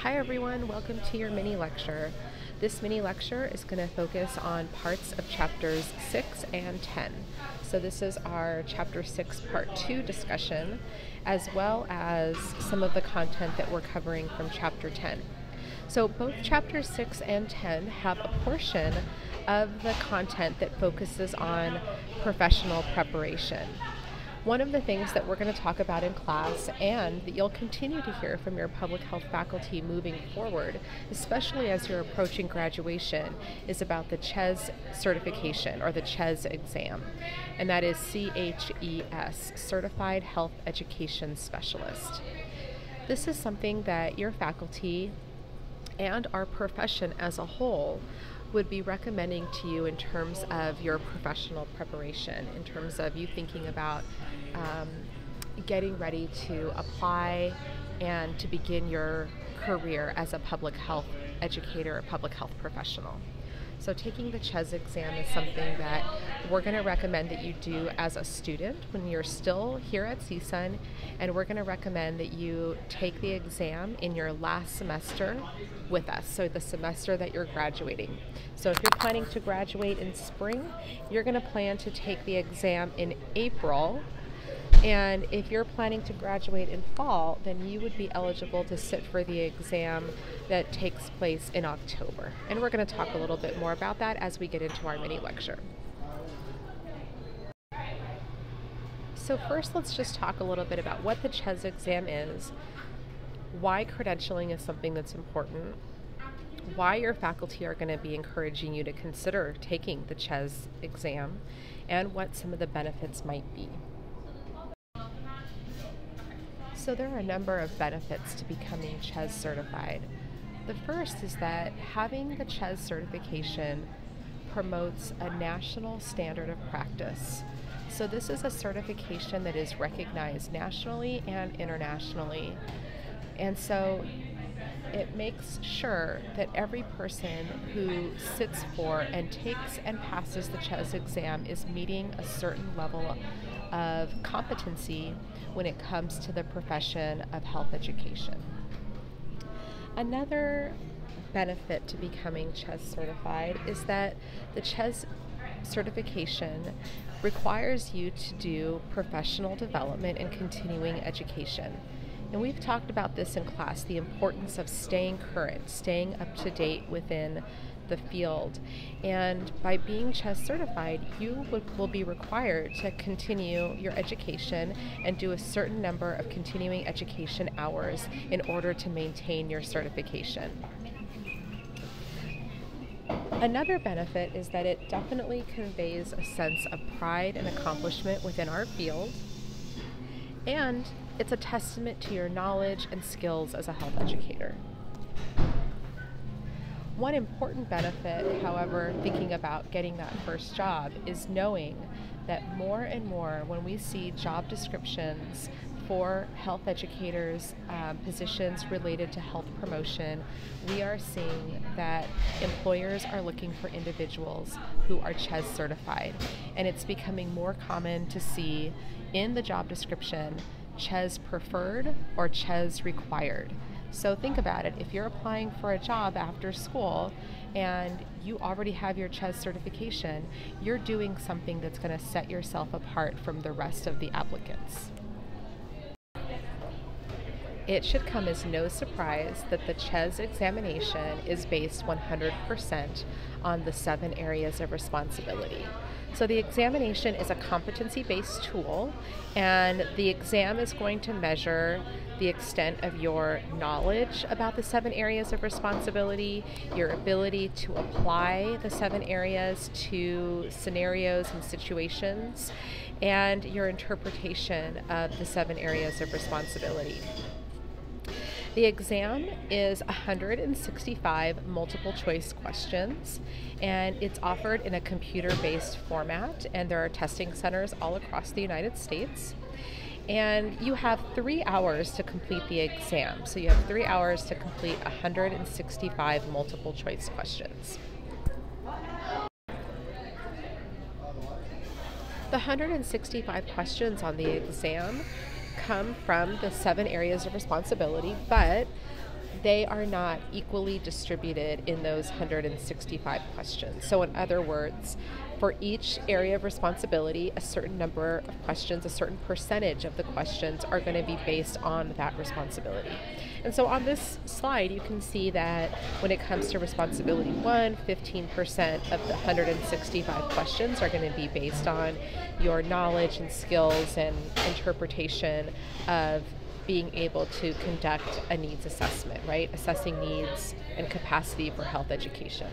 Hi everyone, welcome to your mini lecture. This mini lecture is going to focus on parts of chapters 6 and 10. So this is our chapter 6 part 2 discussion, as well as some of the content that we're covering from chapter 10. So both chapters 6 and 10 have a portion of the content that focuses on professional preparation. One of the things that we're going to talk about in class and that you'll continue to hear from your public health faculty moving forward, especially as you're approaching graduation, is about the CHES certification or the CHES exam. And that is CHES, Certified Health Education Specialist. This is something that your faculty and our profession as a whole would be recommending to you in terms of your professional preparation, in terms of you thinking about getting ready to apply and to begin your career as a public health educator or public health professional. So taking the CHES exam is something that we're going to recommend that you do as a student when you're still here at CSUN, and we're going to recommend that you take the exam in your last semester with us, so the semester that you're graduating. So if you're planning to graduate in spring, you're going to plan to take the exam in April. And if you're planning to graduate in fall, then you would be eligible to sit for the exam that takes place in October. And we're going to talk a little bit more about that as we get into our mini lecture. So first, let's just talk a little bit about what the CHES exam is, why credentialing is something that's important, why your faculty are going to be encouraging you to consider taking the CHES exam, and what some of the benefits might be. So there are a number of benefits to becoming CHES certified. The first is that having the CHES certification promotes a national standard of practice. So this is a certification that is recognized nationally and internationally. And so it makes sure that every person who sits for and takes and passes the CHES exam is meeting a certain level of competency when it comes to the profession of health education. Another benefit to becoming CHES certified is that the CHES certification requires you to do professional development and continuing education. And we've talked about this in class, the importance of staying current, staying up to date within the field. And by being CHES certified, you will be required to continue your education and do a certain number of continuing education hours in order to maintain your certification. Another benefit is that it definitely conveys a sense of pride and accomplishment within our field, and it's a testament to your knowledge and skills as a health educator. One important benefit, however, thinking about getting that first job, is knowing that more and more when we see job descriptions for health educators, positions related to health promotion, we are seeing that employers are looking for individuals who are CHES certified. And it's becoming more common to see in the job description CHES preferred or CHES required. So think about it. If you're applying for a job after school and you already have your CHES certification, you're doing something that's going to set yourself apart from the rest of the applicants. It should come as no surprise that the CHES examination is based 100% on the 7 areas of responsibility. So the examination is a competency-based tool, and the exam is going to measure the extent of your knowledge about the 7 areas of responsibility, your ability to apply the 7 areas to scenarios and situations, and your interpretation of the 7 areas of responsibility. The exam is 165 multiple choice questions, and it's offered in a computer-based format, and there are testing centers all across the United States. And you have 3 hours to complete the exam. So you have 3 hours to complete 165 multiple choice questions. The 165 questions on the exam come from the 7 areas of responsibility, but they are not equally distributed in those 165 questions. So in other words, for each area of responsibility, a certain number of questions, a certain percentage of the questions are going to be based on that responsibility. And so on this slide, you can see that when it comes to responsibility 1, 15% of the 165 questions are going to be based on your knowledge and skills and interpretation of being able to conduct a needs assessment, right? Assessing needs and capacity for health education.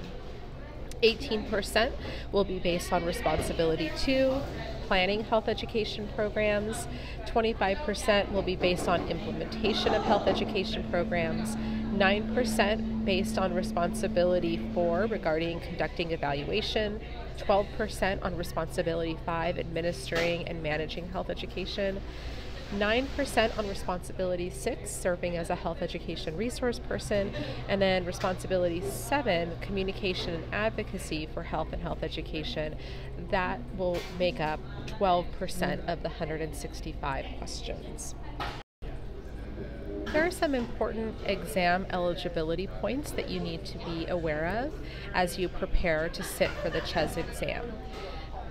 18% will be based on responsibility 2, planning health education programs. 25% will be based on implementation of health education programs. 9% based on responsibility 4 regarding conducting evaluation. 12% on responsibility 5, administering and managing health education. 9% on responsibility 6, serving as a health education resource person, and then responsibility 7, communication and advocacy for health and health education. That will make up 12% of the 165 questions. There are some important exam eligibility points that you need to be aware of as you prepare to sit for the CHES exam.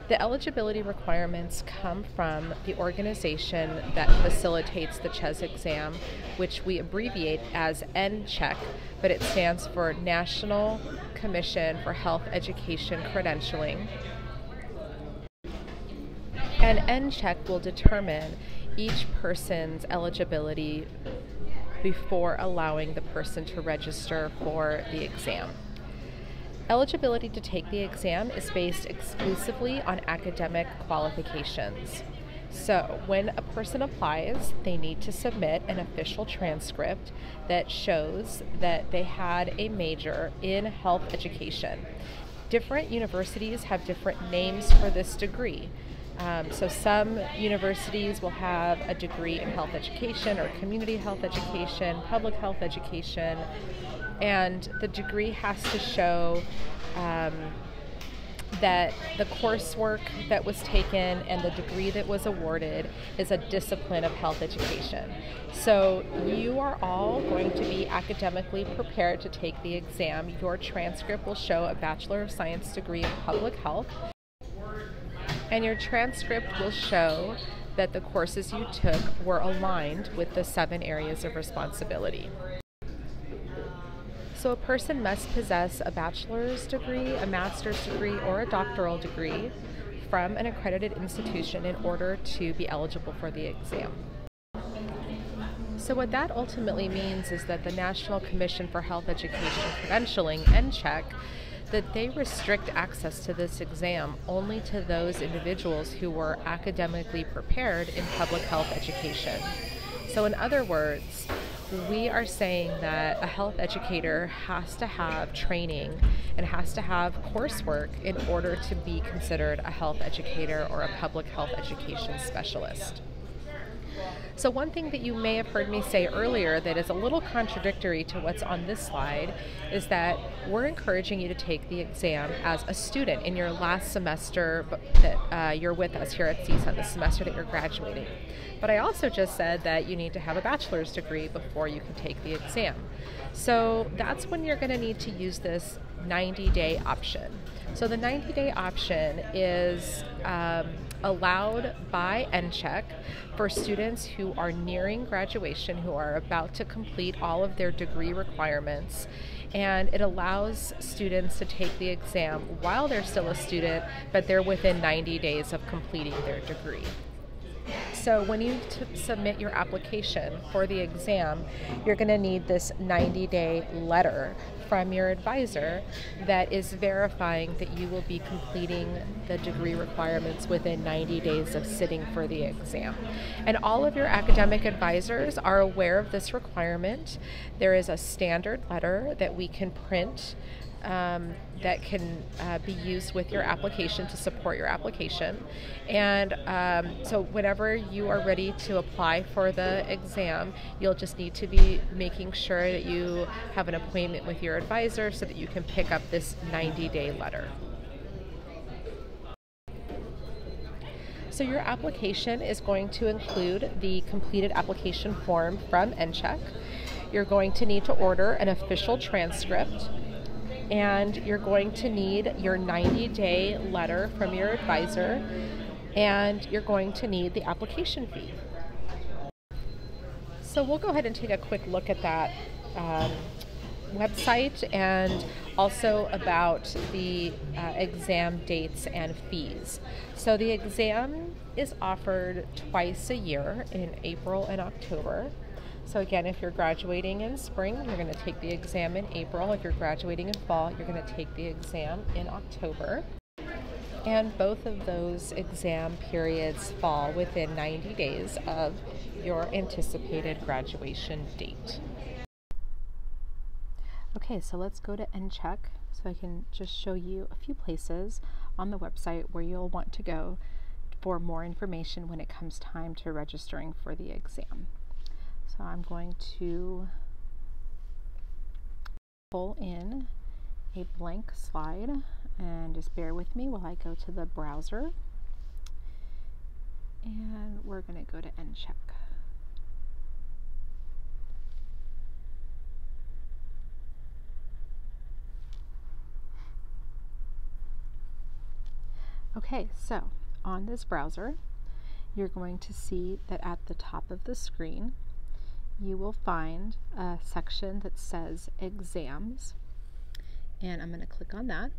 The eligibility requirements come from the organization that facilitates the CHES exam, which we abbreviate as NCHEC, but it stands for National Commission for Health Education Credentialing. And NCHEC will determine each person's eligibility before allowing the person to register for the exam. Eligibility to take the exam is based exclusively on academic qualifications. So when a person applies, they need to submit an official transcript that shows that they had a major in health education. Different universities have different names for this degree. So some universities will have a degree in health education or community health education, public health education, and the degree has to show that the coursework that was taken and the degree that was awarded is a discipline of health education. So you are all going to be academically prepared to take the exam. Your transcript will show a Bachelor of Science degree in public health, and your transcript will show that the courses you took were aligned with the 7 areas of responsibility. So a person must possess a bachelor's degree, a master's degree, or a doctoral degree from an accredited institution in order to be eligible for the exam. So what that ultimately means is that the National Commission for Health Education Credentialing, NCHEC, that they restrict access to this exam only to those individuals who were academically prepared in public health education. So in other words, we are saying that a health educator has to have training and has to have coursework in order to be considered a health educator or a public health education specialist. So one thing that you may have heard me say earlier that is a little contradictory to what's on this slide is that we're encouraging you to take the exam as a student in your last semester that you're with us here at CSUN, the semester that you're graduating. But I also just said that you need to have a bachelor's degree before you can take the exam. So that's when you're going to need to use this 90-day option. So the 90-day option is allowed by NCHEC for students who are nearing graduation, who are about to complete all of their degree requirements, and it allows students to take the exam while they're still a student, but they're within 90 days of completing their degree. So when you submit your application for the exam, you're going to need this 90-day letter from your advisor that is verifying that you will be completing the degree requirements within 90 days of sitting for the exam. And all of your academic advisors are aware of this requirement. There is a standard letter that we can print that can be used with your application to support your application. And so whenever you are ready to apply for the exam, you'll just need to be making sure that you have an appointment with your advisor so that you can pick up this 90-day letter. So your application is going to include the completed application form from NCHEC. You're going to need to order an official transcript, and you're going to need your 90-day letter from your advisor, and you're going to need the application fee. So we'll go ahead and take a quick look at that website, and also about the exam dates and fees. So the exam is offered twice a year, in April and October. So again, if you're graduating in spring, you're going to take the exam in April. If you're graduating in fall, you're going to take the exam in October. And both of those exam periods fall within 90 days of your anticipated graduation date. Okay, so let's go to NCHEC, so I can just show you a few places on the website where you'll want to go for more information when it comes time to registering for the exam. So I'm going to pull in a blank slide, and just bear with me while I go to the browser, and we're going to go to NCHEC. Okay, so on this browser, you're going to see that at the top of the screen, you will find a section that says Exams, and I'm going to click on that.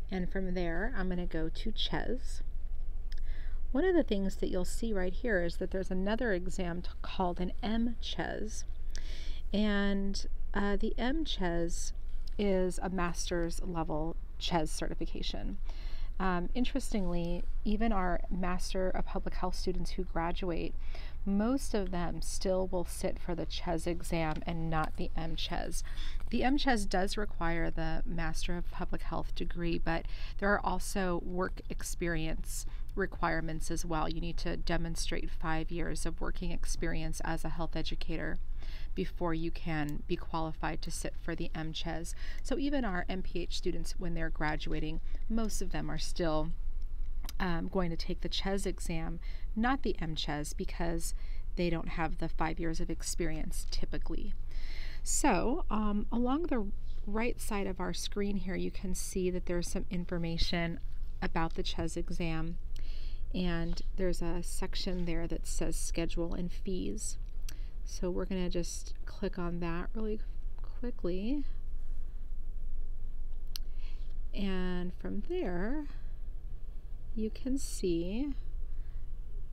And from there, I'm going to go to CHES. One of the things that you'll see right here is that there's another exam called an CHES, and the CHES is a master's level CHES certification. Interestingly, even our Master of Public Health students who graduate, most of them still will sit for the CHES exam and not the CHES. The CHES does require the Master of Public Health degree, but there are also work experience requirements as well. You need to demonstrate 5 years of working experience as a health educator before you can be qualified to sit for the CHES. So even our MPH students, when they're graduating, most of them are still going to take the CHES exam, not the CHES, because they don't have the 5 years of experience typically. So along the right side of our screen here, you can see that there's some information about the CHES exam, and there's a section there that says schedule and fees. So we're going to just click on that really quickly, and from there you can see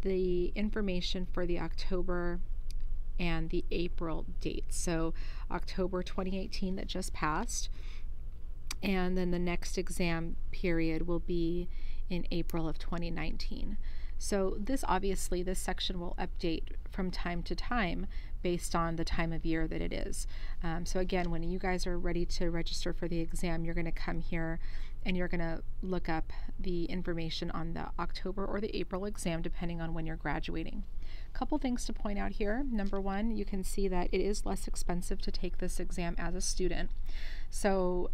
the information for the October and the April dates. So October 2018 that just passed, and then the next exam period will be in April of 2019. So this section will update from time to time based on the time of year that it is. So again, when you guys are ready to register for the exam, you're going to come here and you're going to look up the information on the October or the April exam, depending on when you're graduating. A couple things to point out here. Number one, you can see that it is less expensive to take this exam as a student. So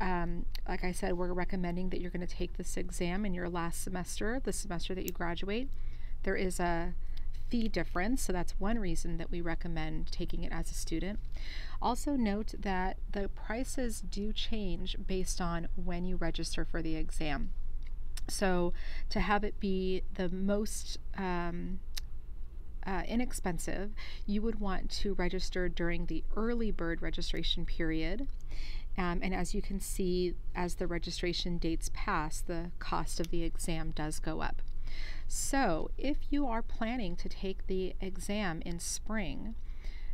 like I said, we're recommending that you're going to take this exam in your last semester, the semester that you graduate. There is a fee difference, so that's one reason that we recommend taking it as a student. Also note that the prices do change based on when you register for the exam. So to have it be the most inexpensive, you would want to register during the early bird registration period. And as you can see, as the registration dates pass, the cost of the exam does go up. So if you are planning to take the exam in spring,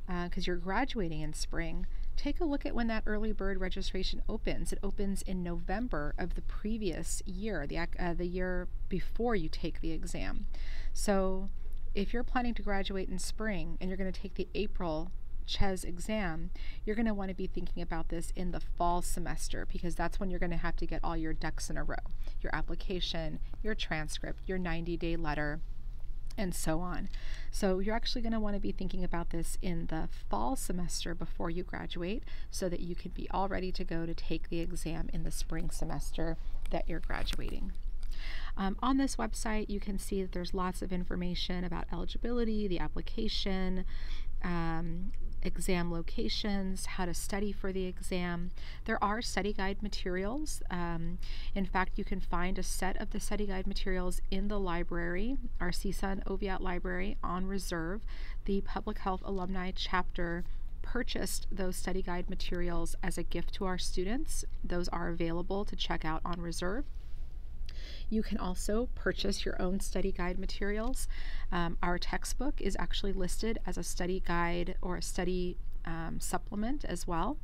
because you're graduating in spring, take a look at when that early bird registration opens. It opens in November of the previous year, the year before you take the exam. So if you're planning to graduate in spring and you're going to take the April CHES exam, you're going to want to be thinking about this in the fall semester, because that's when you're going to have to get all your ducks in a row. Your application, your transcript, your 90-day letter, and so on. So you're actually going to want to be thinking about this in the fall semester before you graduate, so that you can be all ready to go to take the exam in the spring semester that you're graduating. On this website, you can see that there's lots of information about eligibility, the application, exam locations, how to study for the exam. There are study guide materials. In fact, you can find a set of the study guide materials in the library, our CISA and OVIAT library, on reserve. The Public Health Alumni Chapter purchased those study guide materials as a gift to our students. Those are available to check out on reserve. You can also purchase your own study guide materials. Our textbook is actually listed as a study guide or a study supplement as well.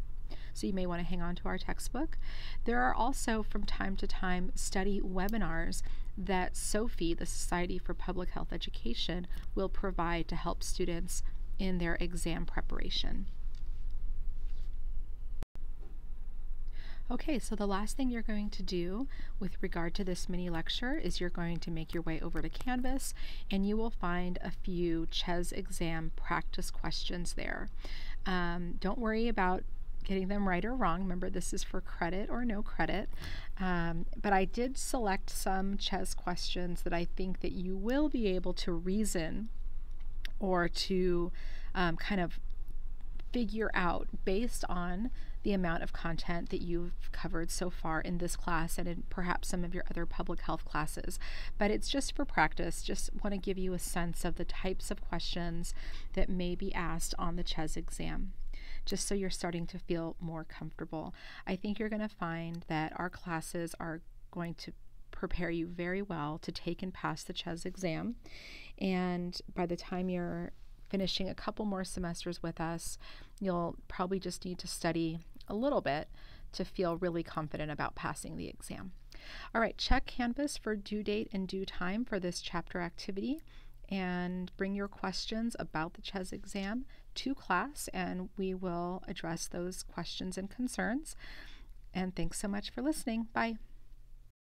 So you may want to hang on to our textbook. There are also from time to time study webinars that SOPHE, the Society for Public Health Education, will provide to help students in their exam preparation. Okay, so the last thing you're going to do with regard to this mini lecture is you're going to make your way over to Canvas, and you will find a few CHES exam practice questions there. Don't worry about getting them right or wrong. Remember, this is for credit or no credit. But I did select some CHES questions that I think that you will be able to reason or to kind of figure out based on the amount of content that you've covered so far in this class and in perhaps some of your other public health classes. But it's just for practice. Just want to give you a sense of the types of questions that may be asked on the CHES exam, just so you're starting to feel more comfortable. I think you're going to find that our classes are going to prepare you very well to take and pass the CHES exam. And by the time you're finishing a couple more semesters with us, you'll probably just need to study a little bit to feel really confident about passing the exam. All right, check Canvas for due date and due time for this chapter activity, and bring your questions about the CHES exam to class, and we will address those questions and concerns. And thanks so much for listening. Bye.